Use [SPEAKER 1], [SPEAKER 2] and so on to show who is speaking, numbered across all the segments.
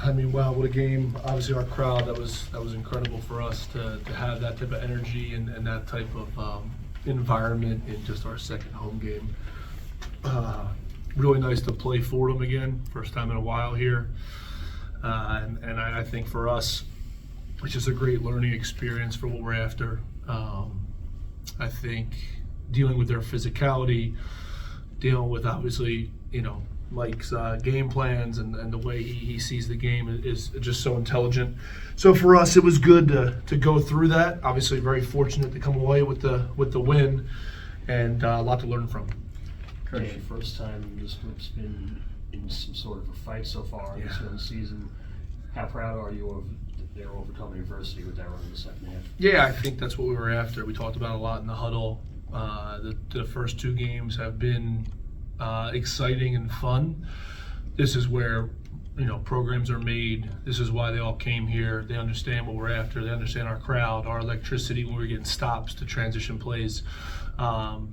[SPEAKER 1] I mean, wow, what a game. Obviously, our crowd, that was incredible for us to have that type of energy and that type of environment in just our second home game. Really nice to play Fordham again, first time in a while here. And I think for us, it's just a great learning experience for what we're after. I think dealing with their physicality, dealing with obviously, Mike's game plans and the way he sees the game is just so intelligent. So for us, it was good to go through that. Obviously, very fortunate to come away with the win, and a lot to learn from.
[SPEAKER 2] Coach, the first time this group's been in some sort of a fight so far this early season. How proud are you of their overcoming adversity with that run in the second half?
[SPEAKER 1] Yeah, I think that's what we were after. We talked about it a lot in the huddle. The first two games have been exciting and fun. This is where programs are made. This is why they all came here. They understand what we're after. They understand our crowd, our electricity when we're getting stops to transition plays.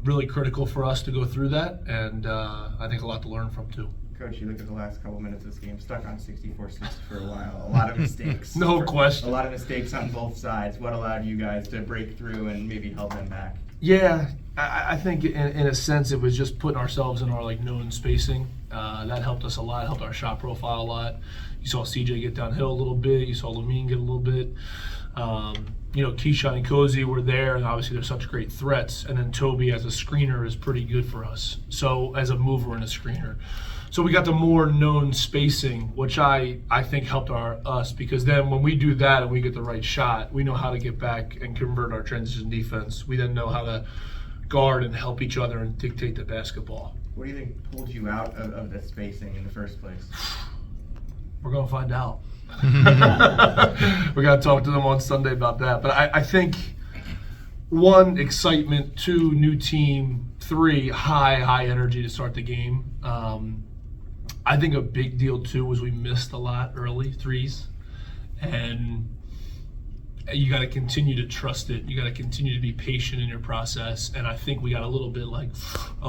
[SPEAKER 1] Really critical for us to go through that, and I think a lot to learn from too.
[SPEAKER 3] Coach, you look at the last couple minutes of this game, stuck on 64-60 for a while. A lot of mistakes.
[SPEAKER 1] No question.
[SPEAKER 3] A lot of mistakes on both sides. What allowed you guys to break through and maybe held them back?
[SPEAKER 1] Yeah, I think in a sense it was just putting ourselves in our known spacing. That helped us a lot, helped our shot profile a lot. You saw CJ get downhill a little bit. You saw Lamine get a little bit. Keyshawn and Cozy were there, and obviously they're such great threats. And then Toby as a screener is pretty good for us. So as a mover and a screener. So we got the more known spacing, which I think helped us, because then when we do that and we get the right shot, we know how to get back and convert our transition defense. We then know how to guard and help each other and dictate the basketball.
[SPEAKER 3] What do you think pulled you out of the spacing in the first place?
[SPEAKER 1] We're going to find out. We got to talk to them on Sunday about that. But I think, one, excitement, two, new team, three, high energy to start the game. I think a big deal too was we missed a lot early threes, and you got to continue to trust it. You got to continue to be patient in your process. And I think we got a little bit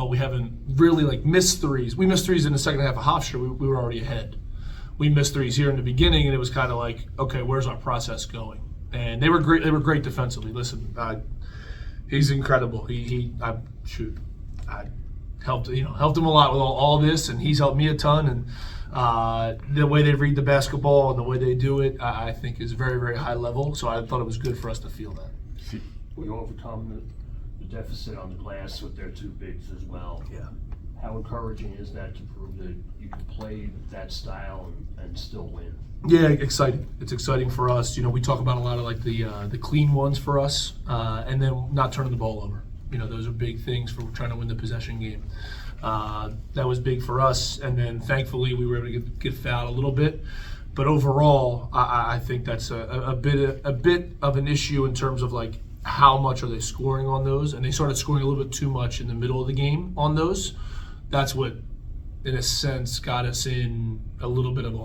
[SPEAKER 1] we haven't really missed threes. We missed threes in the second half of Hofstra. We were already ahead. We missed threes here in the beginning, and it was kind of okay, where's our process going? And they were great. They were great defensively. Listen, he's incredible. I helped him a lot with all this, and he's helped me a ton. And the way they read the basketball and the way they do it, I think is very, very high level. So I thought it was good for us to feel that.
[SPEAKER 2] We overcome the deficit on the glass with their two bigs as well.
[SPEAKER 1] Yeah.
[SPEAKER 2] How encouraging is that to prove that you can play that style and still win?
[SPEAKER 1] Yeah, exciting. It's exciting for us. We talk about a lot of the clean ones for us, and then not turning the ball over. Those are big things for trying to win the possession game. That was big for us, and then thankfully we were able to get fouled a little bit. But overall, I think that's a bit of an issue in terms of how much are they scoring on those, and they started scoring a little bit too much in the middle of the game on those. That's what, in a sense, got us in a little bit of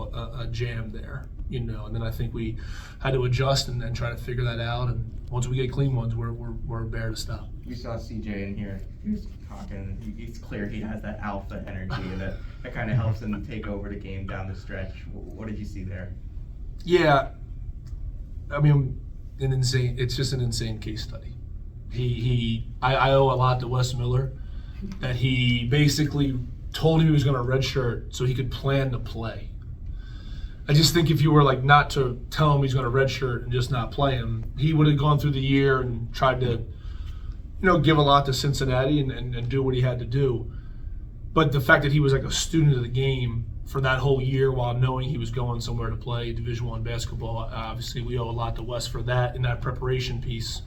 [SPEAKER 1] a jam there. And then I think we had to adjust and then try to figure that out. And once we get clean ones, we're a bear to stop.
[SPEAKER 3] We saw CJ in here. He was talking. It's clear he has that alpha energy that kind of helps him take over the game down the stretch. What did you see there?
[SPEAKER 1] Yeah, I mean, it's just an insane case study. I owe a lot to Wes Miller, that he basically told him he was going to redshirt so he could plan to play. I just think if you were not to tell him he's going to redshirt and just not play him, he would have gone through the year and tried to, give a lot to Cincinnati and do what he had to do. But the fact that he was a student of the game for that whole year while knowing he was going somewhere to play Division I basketball, obviously we owe a lot to Wes for that in that preparation piece.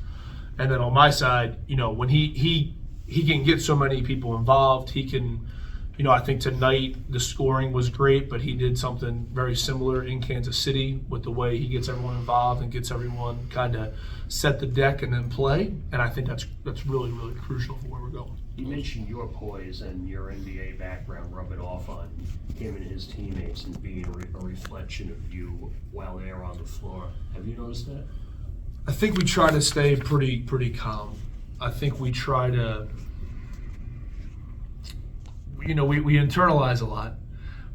[SPEAKER 1] And then on my side, when he can get so many people involved, he can. I think tonight the scoring was great, but he did something very similar in Kansas City with the way he gets everyone involved and gets everyone kind of set the deck and then play. And I think that's really, really crucial for where we're going.
[SPEAKER 2] You mentioned your poise and your NBA background rubbing off on him and his teammates and being a reflection of you while they're on the floor. Have you noticed that?
[SPEAKER 1] I think we try to stay pretty calm. I think we try to, we internalize a lot,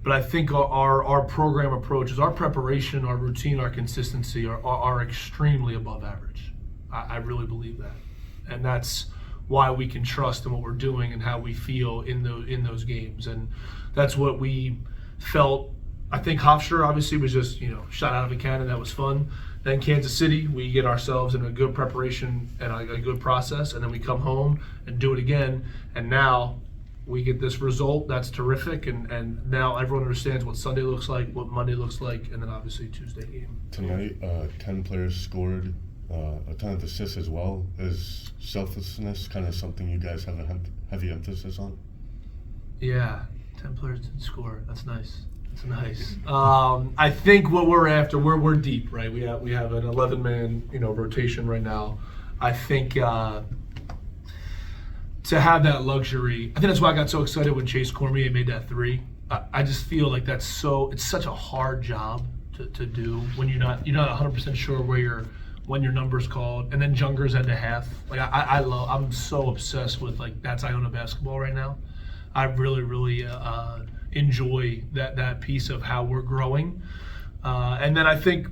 [SPEAKER 1] But I think our program approaches, our preparation, our routine, our consistency are extremely above average. I really believe that. And that's why we can trust in what we're doing and how we feel in those games. And that's what we felt. I think Hofstra obviously was just, shot out of a cannon. That was fun. Then Kansas City, we get ourselves in a good preparation and a good process, and then we come home and do it again. And now we get this result. That's terrific. And now everyone understands what Sunday looks like, what Monday looks like, and then obviously Tuesday game.
[SPEAKER 4] Tonight, 10 players scored, a ton of assists as well. Is selflessness kind of something you guys have a heavy emphasis on?
[SPEAKER 1] Yeah, 10 players did score. That's nice. That's nice. I think what we're after, we're deep, right? We have an 11-man rotation right now. I think to have that luxury, I think that's why I got so excited when Chase Cormier made that three. I just feel like it's such a hard job to do when you're not 100% sure when your number's called, and then Junger's at the half. Like I'm so obsessed with that's Iona basketball right now. I really enjoy that piece of how we're growing, and then I think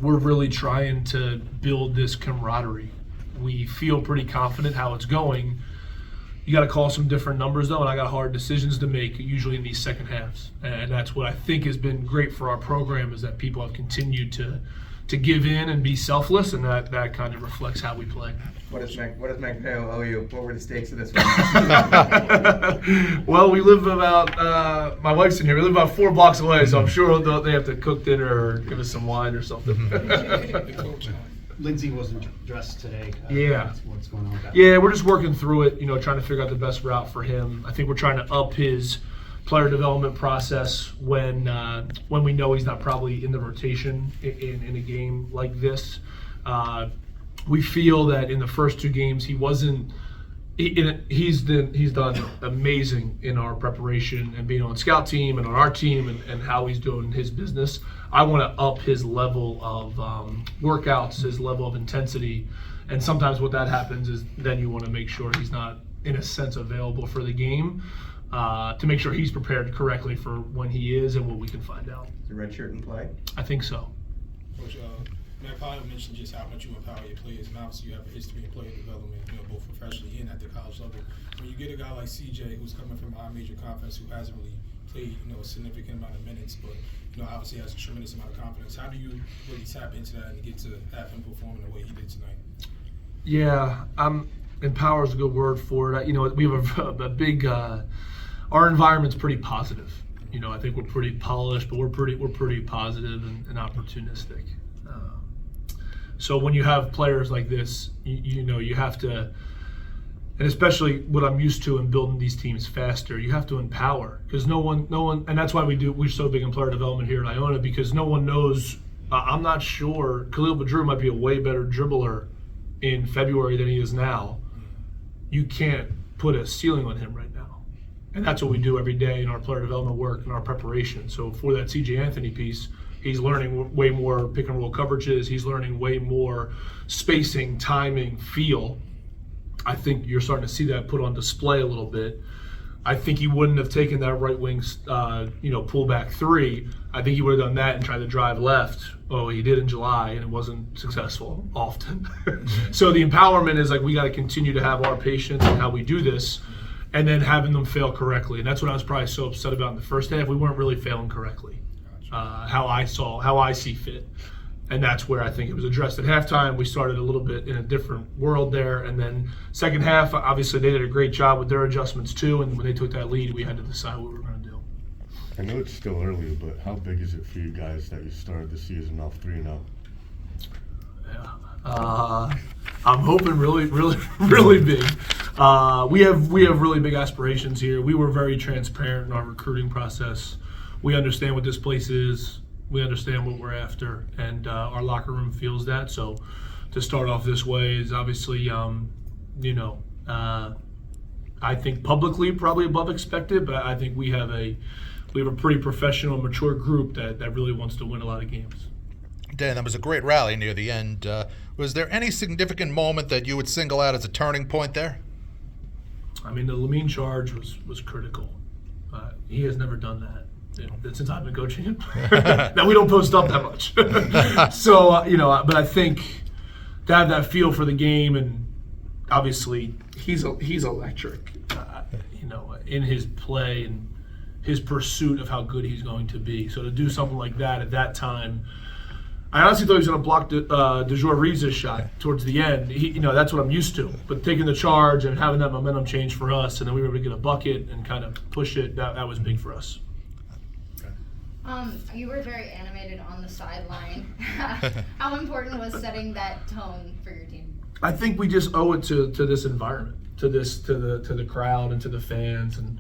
[SPEAKER 1] we're really trying to build this camaraderie. We feel pretty confident how it's going. You got to call some different numbers though, and I got hard decisions to make usually in these second halves, and that's what I think has been great for our program is that people have continued to give in and be selfless, and that kind of reflects how we play.
[SPEAKER 3] What does McPhail owe you? What were the stakes of this one?
[SPEAKER 1] Well, we live about, my wife's in here, we live about 4 blocks away, so I'm sure they have to cook dinner or give us some wine or something.
[SPEAKER 5] Lindsay wasn't dressed today.
[SPEAKER 1] Yeah.
[SPEAKER 5] What's going on with that?
[SPEAKER 1] Yeah, we're just working through it, trying to figure out the best route for him. I think we're trying to up his player development process when we know he's not probably in the rotation in a game like this. We feel that in the first 2 games he wasn't. He's done amazing in our preparation and being on scout team and on our team and how he's doing his business. I want to up his level of workouts, his level of intensity, and sometimes what that happens is then you want to make sure he's not in a sense available for the game. To make sure he's prepared correctly for when he is and what we can find out.
[SPEAKER 3] Is the red shirt in play?
[SPEAKER 1] I think so.
[SPEAKER 6] Coach, Matt Powell mentioned just how much you empower your players, and obviously you have a history in player development, both professionally and at the college level. When you get a guy like CJ who's coming from our major conference who hasn't really played, a significant amount of minutes, but obviously has a tremendous amount of confidence, how do you really tap into that and get to have him perform in the way he did tonight?
[SPEAKER 1] Yeah, empower is a good word for it. We have a big. Our environment's pretty positive. I think we're pretty polished, but we're pretty positive and opportunistic. So when you have players like this, you have to, and especially what I'm used to in building these teams faster, you have to empower because no one, and that's why we're so big in player development here at Iona because no one knows. I'm not sure Khalil Badru might be a way better dribbler in February than he is now. You can't put a ceiling on him right now. And that's what we do every day in our player development work and our preparation. So for that CJ Anthony piece, he's learning way more pick and roll coverages. He's learning way more spacing, timing, feel. I think you're starting to see that put on display a little bit. I think he wouldn't have taken that right wing, pull back 3. I think he would have done that and tried to drive left. Oh, he did in July, and it wasn't successful often. So the empowerment is we got to continue to have our patience in how we do this. And then having them fail correctly, and that's what I was probably so upset about in the first half. We weren't really failing correctly, how I see fit, and that's where I think it was addressed at halftime. We started a little bit in a different world there, and then second half, obviously they did a great job with their adjustments too. And when they took that lead, we had to decide what we were going to do.
[SPEAKER 4] I know it's still early, but how big is it for you guys that you started the season off 3-0?
[SPEAKER 1] Yeah, I'm hoping really big. We have really big aspirations here. We were very transparent in our recruiting process. We understand what this place is. We understand what we're after, and our locker room feels that. So to start off this way is obviously, I think publicly probably above expected, but I think we have a pretty professional, mature group that really wants to win a lot of games.
[SPEAKER 7] Dan, that was a great rally near the end. Was there any significant moment that you would single out as a turning point there?
[SPEAKER 1] I mean, the Lamine charge was critical. He has never done that. since I've been coaching him. Now we don't post up that much. So, but I think to have that feel for the game, and obviously he's electric, in his play and his pursuit of how good he's going to be. So to do something like that at that time, I honestly thought he was going to block DeJour Reeves' shot towards the end. That's what I'm used to. But taking the charge and having that momentum change for us, and then we were able to get a bucket and kind of push it, that was big for us.
[SPEAKER 8] You were very animated on the sideline. How important was setting that tone for your team?
[SPEAKER 1] I think we just owe it to this environment, to the crowd and to the fans. And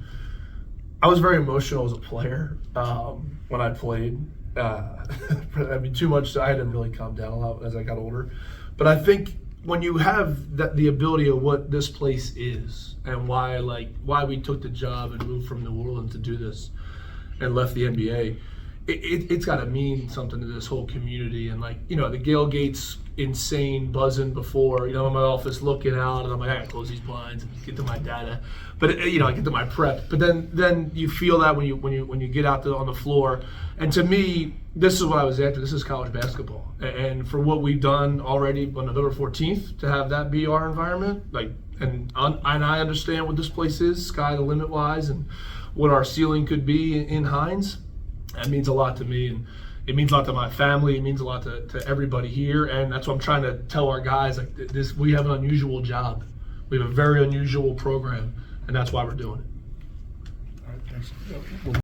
[SPEAKER 1] I was very emotional as a player when I played. Too much. I had to really calm down a lot as I got older. But I think when you have the ability of what this place is and why we took the job and moved from New Orleans to do this and left the NBA, it's got to mean something to this whole community. And the Gale Gates insane buzzing before, in my office looking out, and I'm like, I gotta close these blinds and get to my data. But I get to my prep. But then you feel that when you get out there on the floor. And to me, this is what I was after. This is college basketball. And for what we've done already on November 14th, to have that be our environment, and I understand what this place is, sky the limit wise, and what our ceiling could be in Hines. That means a lot to me, and it means a lot to my family. It means a lot to everybody here, and that's what I'm trying to tell our guys. This, we have an unusual job. We have a very unusual program, and that's why we're doing it.
[SPEAKER 6] All right, thanks.